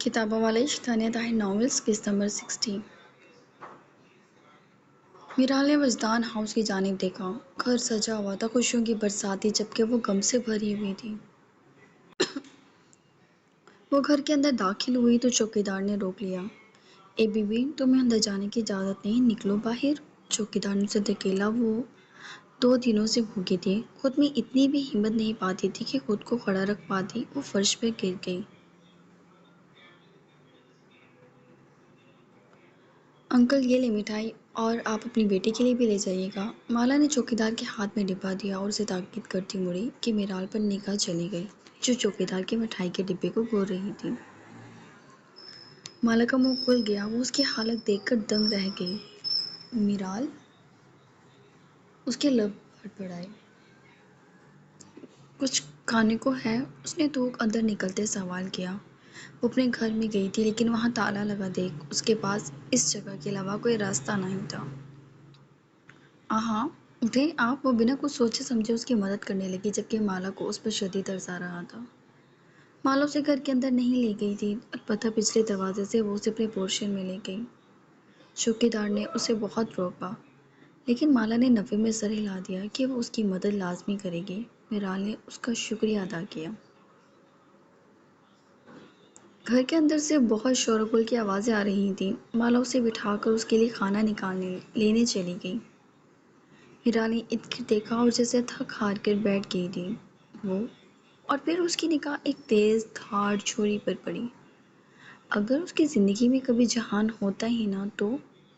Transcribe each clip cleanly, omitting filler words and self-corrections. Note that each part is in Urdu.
کتابوں والا ثانیہ طاہر ناولز قسط نمبر 60۔ میرال نے وجدان ہاؤس کی جانب دیکھا۔ گھر سجا ہوا تھا، خوشیوں کی برسات تھی جبکہ وہ غم سے بھری ہوئی تھی۔ وہ گھر کے اندر داخل ہوئی تو چوکیدار نے روک لیا۔ اے بی بی، تمہیں اندر جانے کی اجازت نہیں، نکلو باہر۔ چوکیدار نے اسے دھکیلا۔ وہ 2 دنوں سے بھوکی تھی، خود میں اتنی بھی ہمت نہیں پاتی تھی کہ خود کو کھڑا رکھ پاتی۔ وہ فرش پہ گر گئی۔ انکل یہ لے مٹھائی، اور آپ اپنی بیٹی کے لیے بھی لے جائیے گا۔ مالا نے چوکیدار کے ہاتھ میں ڈبہ دیا اور اسے تاکید کرتی مڑی کہ میرال پر نگاہ چلی گئی جو چوکیدار کے مٹھائی کے ڈبے کو گور رہی تھی۔ مالا کا منہ کھل گیا، وہ اس کی حالت دیکھ کر دنگ رہ گئی۔ میرال؟ اس کے لب بڑبڑائے۔ کچھ کھانے کو ہے؟ اس نے تو اندر نکلتے سوال کیا۔ وہ اپنے گھر میں گئی تھی لیکن وہاں تالا لگا دیکھ اس کے پاس اس جگہ کے علاوہ کوئی راستہ نہیں تھا۔ ہاں اٹھیں آپ۔ وہ بنا کچھ سوچے سمجھے اس کی مدد کرنے لگی جبکہ مالا کو اس پر شدید ترس آ رہا تھا۔ مالا اسے گھر کے اندر نہیں لے گئی تھی، البتہ پچھلے دروازے سے وہ اسے اپنے پورشن میں لے گئی۔ چوکیدار نے اسے بہت روکا لیکن مالا نے نفے میں سر ہلا دیا کہ وہ اس کی مدد لازمی کرے گی۔ میرال نے اس کا شکریہ ادا کیا۔ گھر کے اندر سے بہت شور و غل کی آوازیں آ رہی تھیں۔ مالا اسے بٹھا کر اس کے لیے کھانا نکالنے لینے چلی گئی۔ میرال نے ارد گرد دیکھا اور جیسے تھک ہار کر بیٹھ گئی تھی وہ، اور پھر اس کی نگاہ ایک تیز دھاڑ چھری پر پڑی۔ اگر اس کی زندگی میں کبھی جہان ہوتا ہی نہ تو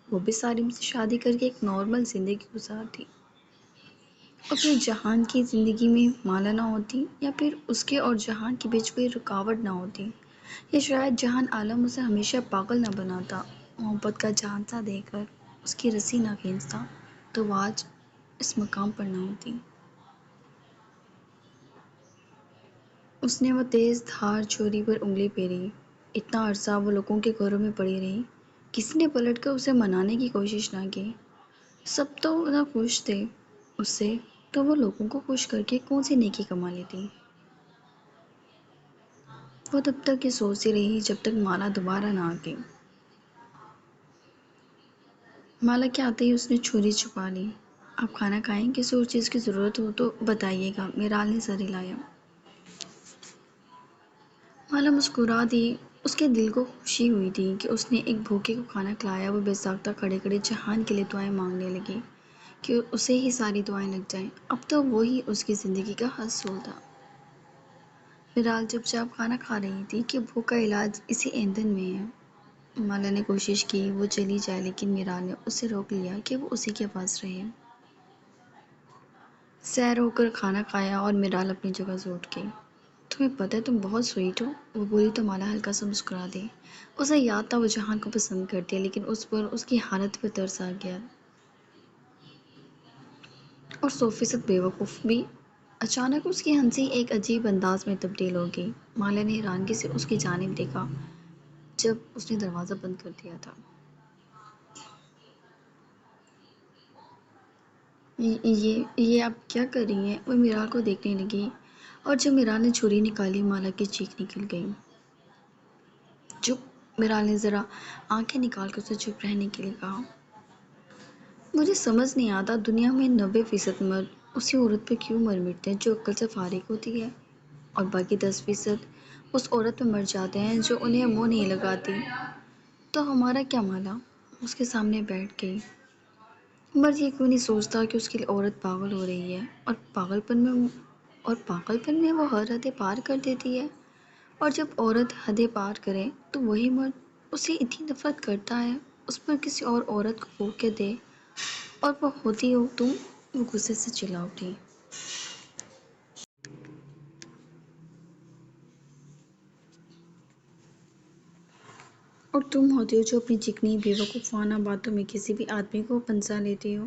وہ بھی سالم سے شادی کر کے ایک نارمل زندگی گزارتی، اور پھر جہان کی زندگی میں مالا نہ ہوتی، یا پھر اس کے اور جہان کے بیچ کوئی رکاوٹ نہ ہوتی، یا شاید جہان عالم اسے ہمیشہ پاگل نہ بناتا، محبت کا جھانسا دے کر اس کی رسی نہ کھینچتا، تو وہ آج اس مقام پر نہ ہوتی۔ اس نے وہ تیز دھار چھری پر انگلی پھیری۔ اتنا عرصہ وہ لوگوں کے گھروں میں پڑی رہی، کسی نے پلٹ کر اسے منانے کی کوشش نہ کی۔ سب تو نہ خوش تھے اس سے، تو وہ لوگوں کو خوش کر کے کون سی نیکی کما لیتی۔ وہ تب تک یہ سوچتی رہی جب تک مالا دوبارہ نہ آ گئی۔ مالا کے آتے ہی اس نے چھری چھپا لی۔ آپ کھانا کھائیں؟ کسی اور چیز کی ضرورت ہو تو بتائیے گا، میرال نے سر ہلایا۔ مالا مسکرا دی۔ اس کے دل کو خوشی ہوئی تھی کہ اس نے ایک بھوکے کو کھانا کھلایا۔ وہ بے ساختہ کھڑے کھڑے جہان کے لیے دعائیں مانگنے لگی کہ اسے ہی ساری دعائیں لگ جائیں، اب تو وہی اس کی زندگی کا حصول تھا۔ میرال چپ چاپ کھانا کھا رہی تھی کہ بھوک کا علاج اسی ایندھن میں ہے۔ مالا نے کوشش کی وہ چلی جائے لیکن میرال نے اسے روک لیا کہ وہ اسی کے پاس رہے۔ سیر ہو کر کھانا کھایا اور میرال اپنی جگہ سے اٹھ گئی۔ تمہیں پتہ ہے تم بہت سویٹ ہو، وہ بولی تو مالا ہلکا سا مسکرا دی۔ اسے یاد تھا وہ جہان کو پسند کرتی ہے لیکن اس پر اس کی حالت پر ترس آ گیا، اور 100% بیوقوف بھی۔ اچانک اس کی ہنسی ایک عجیب انداز میں تبدیل ہو گئی۔ مالا نے حیرانگی سے اس کی جانب دیکھا جب اس نے دروازہ بند کر دیا تھا۔ یہ آپ کیا کر رہی ہیں؟ وہ میرال کو دیکھنے لگی، اور جب میرال نے چھری نکالی مالا کی چیخ نکل گئی۔ چپ! میرال نے ذرا آنکھیں نکال کر اسے چپ رہنے کے لیے کہا۔ مجھے سمجھ نہیں آتا دنیا میں 90% مرد اسی عورت پہ کیوں مر مٹتے ہیں جو عقل سے فارغ ہوتی ہے، اور باقی 10% اس عورت پہ مر جاتے ہیں جو انہیں منہ نہیں لگاتی۔ تو ہمارا کیا؟ مالا اس کے سامنے بیٹھ گئی۔ مرد یہ کیوں نہیں سوچتا کہ اس کی عورت پاگل ہو رہی ہے، اور پاگل پن میں وہ ہر حدیں پار کر دیتی ہے، اور جب عورت حدیں پار کرے تو وہی مرد اسے اتنی نفرت کرتا ہے، اس پر کسی اور عورت کو پھونک کے دے، اور وہ ہوتی ہو تم۔ وہ غصے سے چلا اٹھی۔ اور تم ہوتی ہو جو اپنی چکنی بیوقوفانہ باتوں میں کسی بھی آدمی کو پنسا لیتی ہو،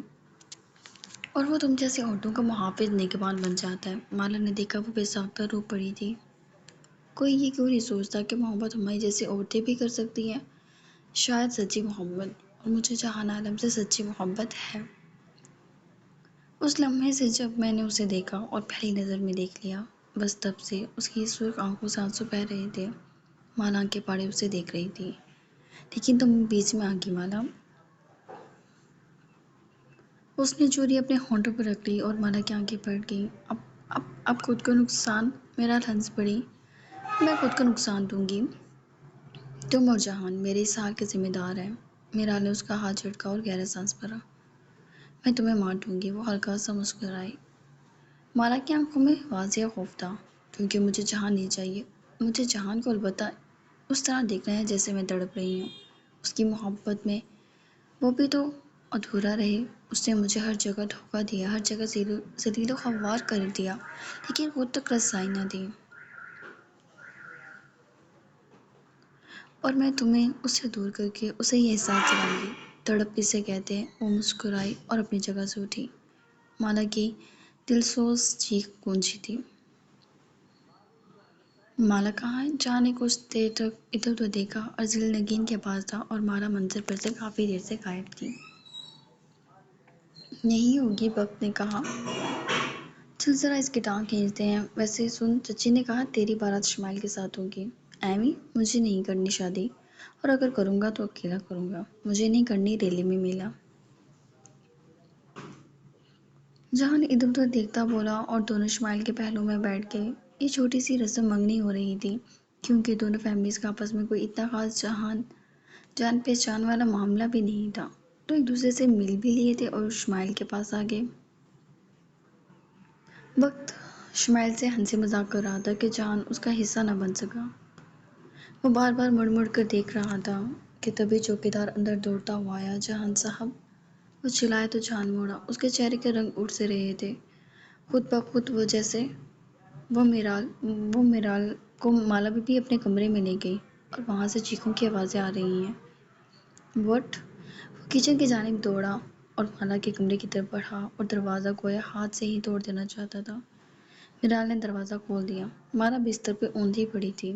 اور وہ تم جیسی عورتوں کا محافظ نگہبان بن جاتا ہے۔ مالا نے دیکھا وہ بے ساختہ رو پڑی تھی۔ کوئی یہ کیوں نہیں سوچتا کہ محبت ہماری جیسی عورتیں بھی کر سکتی ہیں؟ شاید سچی محبت، اور مجھے جہان عالم سے سچی محبت ہے۔ اس لمحے سے جب میں نے اسے دیکھا اور پہلی نظر میں دیکھ لیا، بس تب سے اس کی سرخ آنکھوں سے آنسو بہہ رہے تھے۔ مالا آنکھیں پاڑے اسے دیکھ رہی تھی. لیکن تم بیچ میں آ گئی مالا. اس نے چوری اپنے ہونٹوں پر رکھ لی اور مالا کی آنکھیں پھٹ گئیں. اب خود کو نقصان. میرال ہنس پڑی. میں خود کو نقصان دوں گی؟ تم اور جہان میرے اس حال کے ذمہ دار ہیں. میرال نے اس کا ہاتھ جھٹکا اور گہرا سانس بھرا. میں تمہیں مار دوں گی. وہ ہلکا سا مسکرائی. مالا کی آنکھوں میں واضح خوف تھا. کیونکہ مجھے جہان نہیں چاہیے. مجھے جہان کو البتہ اس طرح دیکھنا ہے جیسے میں تڑپ رہی ہوں. اس کی محبت میں وہ بھی تو ادھورا رہے. اس نے مجھے ہر جگہ دھوکہ دیا، ہر جگہ ذلیل و خوار کر دیا، لیکن خود تک رسائی نہ دی. اور میں تمہیں اس سے دور کر کے اسے یہ احساس دلاؤں گی. تڑپ کسے کہتے ہیں؟ وہ مسکرائی اور اپنی جگہ سے اٹھی. مالا کی دلسوز چیخ گونجی تھی. مالا کہاں ہے؟ جہاں نے کچھ دیر تک ادھر ادھر دیکھا اور ذیل نگین کے پاس تھا اور مالا منظر پر سے کافی دیر سے غائب تھی. نہیں ہوگی، بک نے کہا. چل ذرا اس کی ٹانگ کھینچتے ہیں. ویسے سن، چچی نے کہا تیری بارات اسماعیل کے ساتھ ہوگی. ایمی، مجھے نہیں کرنی شادی، اور اگر کروں گا تو اکیلا کروں گا. مجھے نہیں کرنی ریلی میں میلہ. جہان ادھر ادھر دیکھتا بولا اور دونوں اسماعیل کے پہلو میں بیٹھ گئے. یہ چھوٹی سی رسم منگنی ہو رہی تھی کیونکہ دونوں فیملیز کا آپس میں کوئی اتنا خاص جان پہچان والا معاملہ بھی نہیں تھا، تو ایک دوسرے سے مل بھی لیے تھے اور اسماعیل کے پاس آ گئے. وقت اسماعیل سے ہنسی مذاق کر رہا تھا کہ جہان اس کا حصہ نہ بن سکا. وہ بار بار مڑ مڑ کر دیکھ رہا تھا کہ تبھی چوکیدار اندر دوڑتا ہوا آیا. جہان صاحب. وہ چلائے تو جہان موڑا. اس کے چہرے کے رنگ اڑ سے رہے تھے خود بخود. وہ جیسے وہ میرال کو مالا بی اپنے کمرے میں لے گئی اور وہاں سے چیخوں کی آوازیں آ رہی ہیں. وٹ؟ وہ کچن کی جانب دوڑا اور مالا کے کمرے کی طرف بڑھا اور دروازہ گویا ہاتھ سے ہی توڑ دینا چاہتا تھا. میرال نے دروازہ کھول دیا. مالا بستر پہ اوندھی پڑی تھی.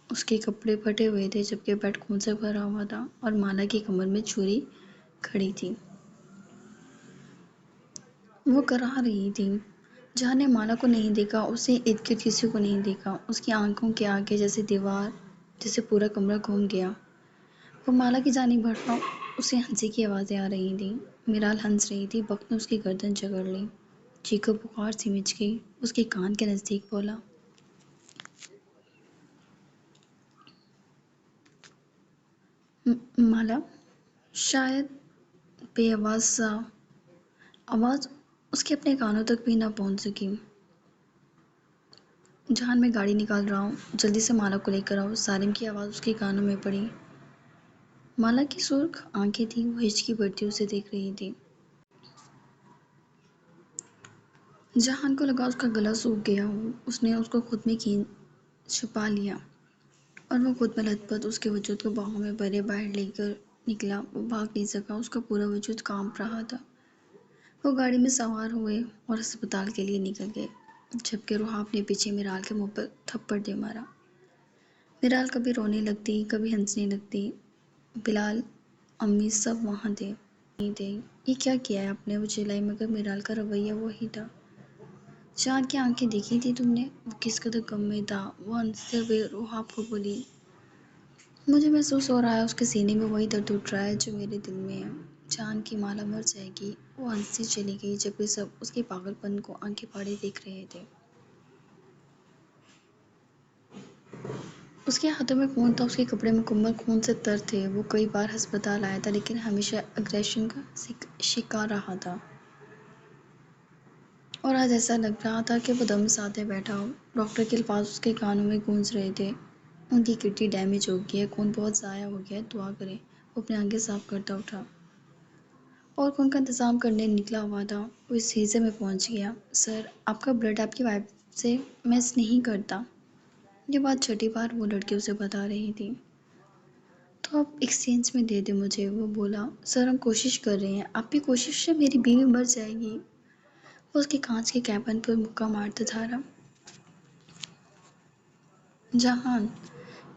اس کے کپڑے پھٹے ہوئے تھے جبکہ بیڈ خون سے بھرا ہوا تھا اور مالا کی کمر میں چھری کھڑی تھی. وہ کرا رہی تھی. جہاں نے مالا کو نہیں دیکھا، اسے ارد گرد کسی کو نہیں دیکھا. اس کی آنکھوں کے آگے جیسے دیوار، جیسے پورا کمرہ گھوم گیا. وہ مالا کی جانب بڑھا. اسے ہنسی کی آوازیں آ رہی تھیں. میرال ہنس رہی تھی. وقت نے اس کی گردن جکڑ لی. چیخوں پکار سی مچ گئی. اس کے کان کے نزدیک بولا. مالا. شاید بے آواز اس کے اپنے کانوں تک بھی نہ پہنچ سکی. جہان میں گاڑی نکال رہا ہوں، جلدی سے مالا کو لے کر آؤ. سالم کی آواز اس کے کانوں میں پڑی. مالا کی سرخ آنکھیں تھیں. وہ ہچکی بھرتی اسے دیکھ رہی تھی. جہان کو لگا اس کا گلا سوکھ گیا ہو. اس نے اس کو خود میں چھپا لیا اور وہ خود میں لت پت اس کے وجود کو باہوں میں بھرے باہر لے کر نکلا. وہ بھاگ نہیں سکا. اس کا پورا وجود کانپ رہا تھا. وہ گاڑی میں سوار ہوئے اور ہسپتال کے لیے نکل گئے جبکہ روحاب نے پیچھے میرال کے منہ پر تھپڑ دے مارا. میرال کبھی رونے لگتی، کبھی ہنسنے لگتی. بلال، امی سب وہاں تھے. یہ کیا کیا ہے آپ نے؟ وہ چلائی مگر میرال کا رویہ وہی تھا. جان کی آنکھیں دیکھی تھی تم نے؟ وہ کس قدر غم میں تھا. وہ ہنستے ہوئے روحاب کو بولی. مجھے محسوس ہو رہا ہے اس کے سینے میں وہی درد اٹھ رہا ہے جو میرے دل میں ہے. جان کی مالا مر جائے گی. وہ ہنسی چلی گئی جبکہ سب اس کے پاگل پن کو آنکھیں پھاڑے دیکھ رہے تھے. اس کے ہاتھوں میں خون تھا. اس کے کپڑے مکمل خون سے تر تھے. وہ کئی بار ہسپتال آیا تھا لیکن ہمیشہ اگریشن کا شکار رہا تھا. اور آج ایسا لگ رہا تھا کہ وہ دم ساتھ بیٹھا ہو. ڈاکٹر کے الفاظ اس کے کانوں میں گونج رہے تھے. ان کی کڈنی ڈیمیج ہو گئی ہے. خون بہت ضائع ہو گیا ہے. دعا کریں. وہ اپنی آنکھیں صاف کرتا اٹھا اور خون کا انتظام کرنے نکلا ہوا تھا. وہ اس حصے میں پہنچ گیا. سر، آپ کا بلڈ آپ کی وائف سے میچ نہیں کرتا. یہ بات چھٹی بار وہ لڑکی اسے بتا رہی تھی. تو آپ ایکسچینج میں دے دیں مجھے. وہ بولا. سر، ہم کوشش کر رہے ہیں. آپ کی کوشش سے میری بیوی مر جائے گی. وہ اس کے کانچ کے کیبن پر مکہ مارتا تھا. جہان.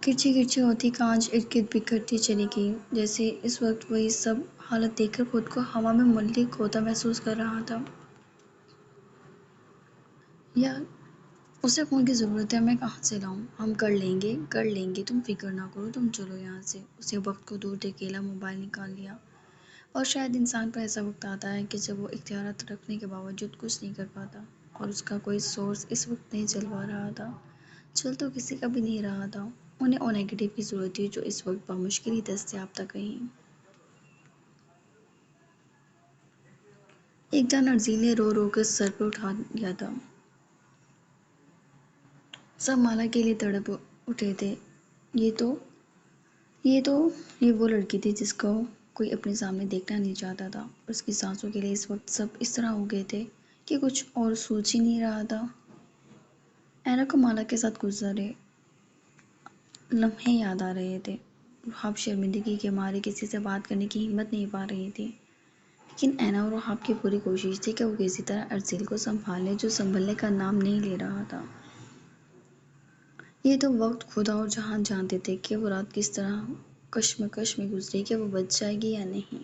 کرچی کرچی ہوتی کانچ ارد گرد بکھرتی چلی گئی جیسے اس وقت وہ یہ سب حالت دیکھ کر خود کو ہوا میں ملک ہوتا محسوس کر رہا تھا. یا اسے خون کی ضرورت ہے، میں کہاں سے لاؤں؟ ہم کر لیں گے، تم فکر نہ کرو، تم چلو یہاں سے۔ اسے وقت کو دور دھکیلا، موبائل نکال لیا۔ اور شاید انسان پر ایسا وقت آتا ہے کہ جب وہ اختیارات رکھنے کے باوجود کچھ نہیں کر پاتا، اور اس کا کوئی سورس اس وقت نہیں چل پا رہا تھا، چل تو کسی کا بھی نہیں رہا تھا۔ انہیں او نیگیٹو کی ضرورت تھی جو اس وقت بمشکل ہی دستیاب تھا کہیں۔ ایک جانورزی نے رو رو کر سر پہ اٹھا لیا تھا۔ سب مالا کے لیے تڑپ اٹھے تھے۔ یہ تو یہ وہ لڑکی تھی جس کو کوئی اپنے سامنے دیکھنا نہیں چاہتا تھا، اور اس کی سانسوں کے لیے اس وقت سب اس طرح ہو گئے تھے کہ کچھ اور سوچ ہی نہیں رہا تھا۔ اینا کو مالا کے ساتھ گزرے لمحے یاد آ رہے تھے۔ رحاب شرمندگی کے مارے کسی سے بات کرنے کی ہمت نہیں پا رہی تھی، لیکن اینا اور رحاب کی پوری کوشش تھی کہ وہ کسی طرح ارسیل کو سنبھال لے، جو سنبھلنے کا نام نہیں لے رہا تھا۔ یہ تو وقت خدا اور جہان جانتے تھے کہ وہ رات کس طرح کشمکش میں گزری کہ وہ بچ جائے گی یا نہیں۔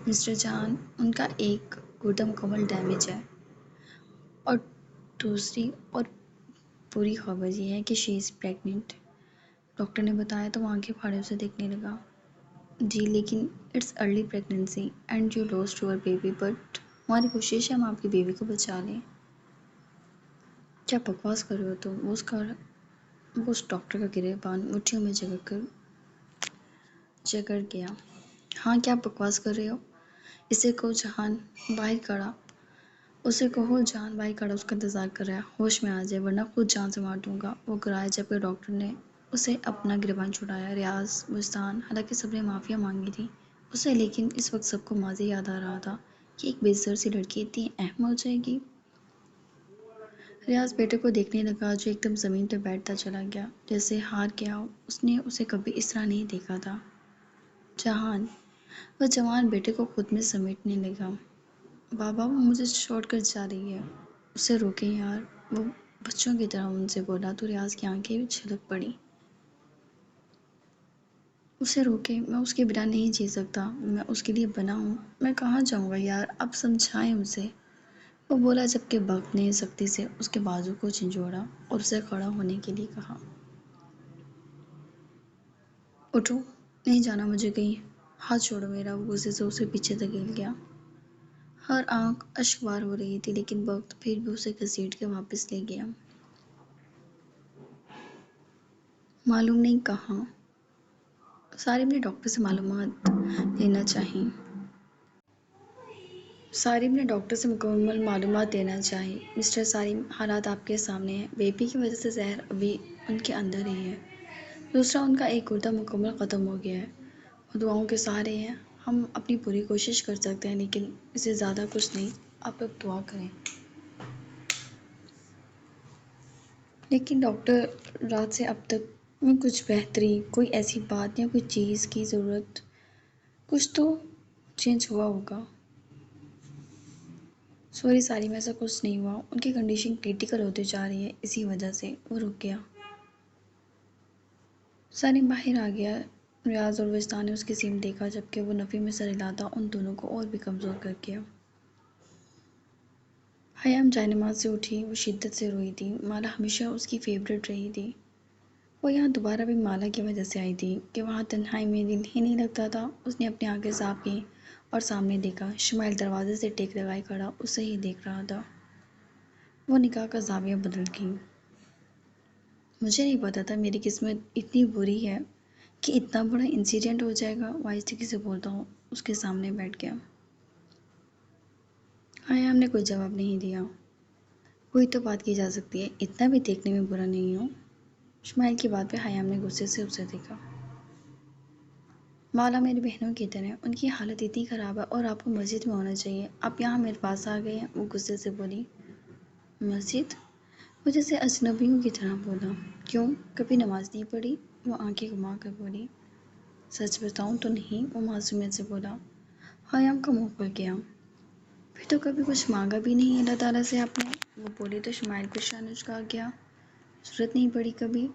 مسٹر جہان، ان کا ایک گردہ مکمل ڈیمیج ہے، اور دوسری اور بری خبر یہ ہے کہ شی از پریگننٹ۔ ڈاکٹر نے بتایا تو وہ آنکھیں پھاڑے اسے دیکھنے لگا۔ جی لیکن it's early pregnancy and you lost your baby, but ہماری کوشش ہے ہم آپ کی بیوی کو بچا لیں۔ کیا بکواس کر رہے ہو تم؟ وہ اس ڈاکٹر کا گریبان مٹھیوں میں جگڑ گیا۔ ہاں کیا بکواس کر رہے ہو؟ اسے کہو جہان باہر کھڑا اس کا انتظار کر رہا ہے، ہوش میں آ جائے ورنہ خود جان سے مار دوں گا۔ وہ گرایا جبکہ ڈاکٹر نے اسے اپنا گریبان چھڑایا۔ ریاض، وجدان، حالانکہ سب نے معافیا مانگی تھی اسے، لیکن اس وقت سب کو ماضی یاد آ رہا تھا کہ ایک بے سر سی لڑکی اتنی اہم ہو جائے گی۔ ریاض بیٹے کو دیکھنے لگا جو ایک دم زمین پہ بیٹھتا چلا گیا جیسے ہار گیا ہو۔ اس نے اسے کبھی اس طرح نہیں دیکھا تھا۔ جہان، وہ جوان بیٹے کو خود میں سمیٹنے لگا۔ بابا وہ مجھے چھوڑ کر جا رہی ہے۔ اسے روکیں یار، وہ بچوں کی طرح ان سے بولا تو ریاض کی آنکھیں چھلک پڑی۔ اسے روکیں، میں اس کے بنا نہیں جی سکتا، میں اس کے لیے بنا ہوں۔ میں کہاں جاؤں گا یار، اب سمجھائیں اسے، وہ بولا جبکہ بخت نے سختی سے اس کے بازو کو جھنجھوڑا اور اسے کھڑا ہونے کے لیے کہا۔ اٹھو، نہیں جانا مجھے کہیں، ہاتھ چھوڑو میرا۔ وہ غصے سے اسے پیچھے دھکیل گیا۔ ہر آنکھ اشکبار ہو رہی تھی، لیکن بخت پھر بھی اسے گھسیٹ کے واپس لے گیا۔ معلوم نہیں کہاں؟ سارم نے ڈاکٹر سے مکمل معلومات دینا چاہی۔ مسٹر سارم، حالات آپ کے سامنے ہیں۔ بیبی کی وجہ سے زہر ابھی ان کے اندر ہی ہے، دوسرا ان کا ایک گردہ مکمل ختم ہو گیا ہے۔ وہ دعاؤں کے سہارے ہیں، ہم اپنی پوری کوشش کر سکتے ہیں لیکن اسے زیادہ کچھ نہیں، آپ لوگ دعا کریں۔ لیکن ڈاکٹر، رات سے اب تک میں کچھ بہتری، کوئی ایسی بات یا کوئی چیز کی ضرورت، کچھ تو چینج ہوا ہوگا۔ سوری سارم، ایسا کچھ نہیں ہوا، ان کی کنڈیشن کریٹیکل ہوتی جا رہی ہے، اسی وجہ سے وہ رک گیا۔ سارم باہر آ گیا۔ ریاض اور وجدان نے اس کی سمت دیکھا جبکہ وہ نفی میں سر ہلاتا ان دونوں کو اور بھی کمزور کر گیا۔ حیام جائے نماز سے اٹھی، وہ شدت سے روئی تھی۔ مالا ہمیشہ اس کی فیورٹ رہی تھی۔ وہ یہاں دوبارہ بھی مالا کی وجہ سے آئی تھی کہ وہاں تنہائی میں دل ہی نہیں لگتا تھا۔ اس نے اپنی آنکھیں صاف کیں اور سامنے دیکھا۔ شمائل دروازے سے ٹیک لگائے کھڑا اسے ہی دیکھ رہا تھا۔ وہ نگاہ کا زاویہ بدل گئی۔ مجھے نہیں پتا تھا میری قسمت اتنی بری ہے کہ اتنا بڑا انسیڈنٹ ہو جائے گا۔ وہ آہستگی سے بولتا ہوں اس کے سامنے بیٹھ گیا۔ حیام نے کوئی جواب نہیں دیا۔ کوئی تو بات کی جا سکتی ہے، اتنا بھی دیکھنے میں برا نہیں ہو۔ شمائل کی بات پہ حیام نے غصے سے اسے دیکھا۔ مالا میری بہنوں کی طرح، ان کی حالت اتنی خراب ہے اور آپ کو مسجد میں ہونا چاہیے، آپ یہاں میرے پاس آ گئے ہیں۔ وہ غصے سے بولی۔ مسجد؟ وہ جیسے اجنبیوں کی طرح بولا۔ کیوں، کبھی نماز نہیں پڑھی؟ وہ آنکھیں گھما کر بولی۔ سچ بتاؤں تو نہیں، وہ معصومیت سے بولا۔ حیام کا منہ کھل گیا۔ پھر تو کبھی کچھ مانگا بھی نہیں اللہ تعالیٰ سے آپ نے؟ وہ بولی تو شمائل کو شانش کہا گیا۔ ضرورت نہیں پڑی کبھی؟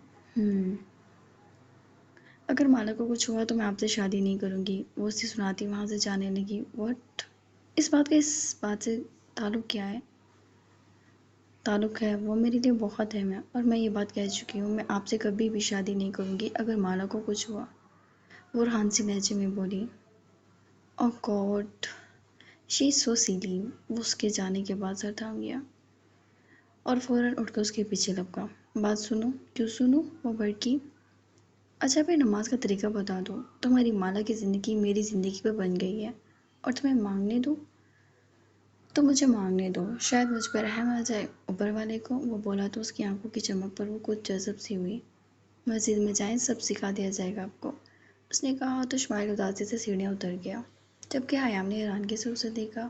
اگر مالا کو کچھ ہوا تو میں آپ سے شادی نہیں کروں گی، وہ اس سے سناتی وہاں سے جانے لگی۔ واٹ؟ اس بات سے تعلق کیا ہے؟ تعلق ہے وہ میرے لیے بہت اہم ہے، اور میں یہ بات کہہ چکی ہوں، میں آپ سے کبھی بھی شادی نہیں کروں گی اگر مالا کو کچھ ہوا، وہ روحانسی لہجے میں بولی۔ اوہ گاڈ، شی از سو سیلی۔ وہ اس کے جانے کے بعد سر تھام گیا اور فوراً اٹھ کر اس کے پیچھے لپکا۔ بات سنو۔ کیوں سنوں؟ وہ بھڑکی۔ اچھا پھر نماز کا طریقہ بتا دو۔ تمہاری مالا کی زندگی میری زندگی پہ بن گئی ہے، اور تمہیں مانگنے دو تو مجھے مانگنے دو، شاید مجھ پر رحم آ جائے اوپر والے کو۔ وہ بولا تو اس کی آنکھوں کی چمک پر وہ کچھ جذب سی ہوئی۔ مسجد میں جائیں، سب سکھا دیا جائے گا آپ کو، اس نے کہا تو شمائل اداسی سے سیڑھیاں اتر گیا، جبکہ حیام نے حیرانگی سے اسے دیکھا۔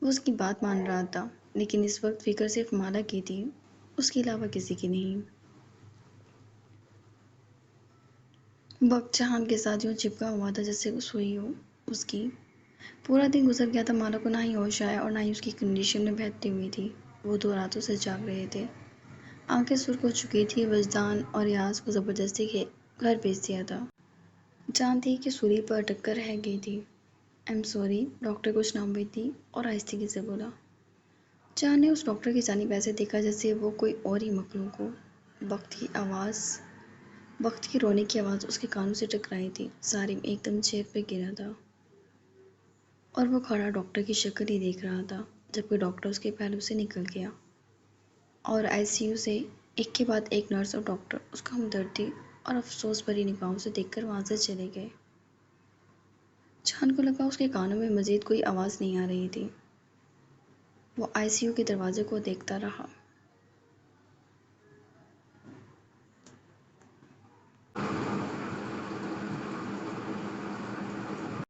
وہ اس کی بات مان رہا تھا، لیکن اس وقت فکر صرف مالا کی تھی، اس کے علاوہ کسی کی نہیں۔ وقت جہان کے ساتھ یوں چپکا ہوا تھا جیسے سوئی ہو اس کی۔ پورا دن گزر گیا تھا، مالا کو نہ ہی ہوش آیا اور نہ ہی اس کی کنڈیشن میں بہتری ہوئی تھی۔ وہ 2 راتوں سے جاگ رہے تھے، آنکھیں سرخ ہو چکی تھی، وجدان اور یاس کو زبردستی گھر بھیج دیا تھا۔ جان تھی کہ سولی پر اٹک کر رہ گئی تھی۔ ایم سوری، ڈاکٹر کچھ ناامید تھی اور آہستگی سے بولا۔ جان نے اس ڈاکٹر کی جانب ایسے دیکھا جیسے وہ کوئی اور ہی مخلوق ہو۔ وقت کی رونے کی آواز اس کے کانوں سے ٹکرائی تھی۔ سارم ایک دم چیئر پہ گرا تھا اور وہ کھڑا ڈاکٹر کی شکل ہی دیکھ رہا تھا، جبکہ ڈاکٹر اس کے پہلو سے نکل گیا اور آئی سی یو سے ایک کے بعد ایک نرس اور ڈاکٹر اس کو ہمدردی اور افسوس بھری نگاہوں سے دیکھ کر وہاں سے چلے گئے۔ جان کو لگا اس کے کانوں میں مزید کوئی آواز نہیں آ رہی تھی۔ وہ آئی سی یو کے دروازے کو دیکھتا رہا۔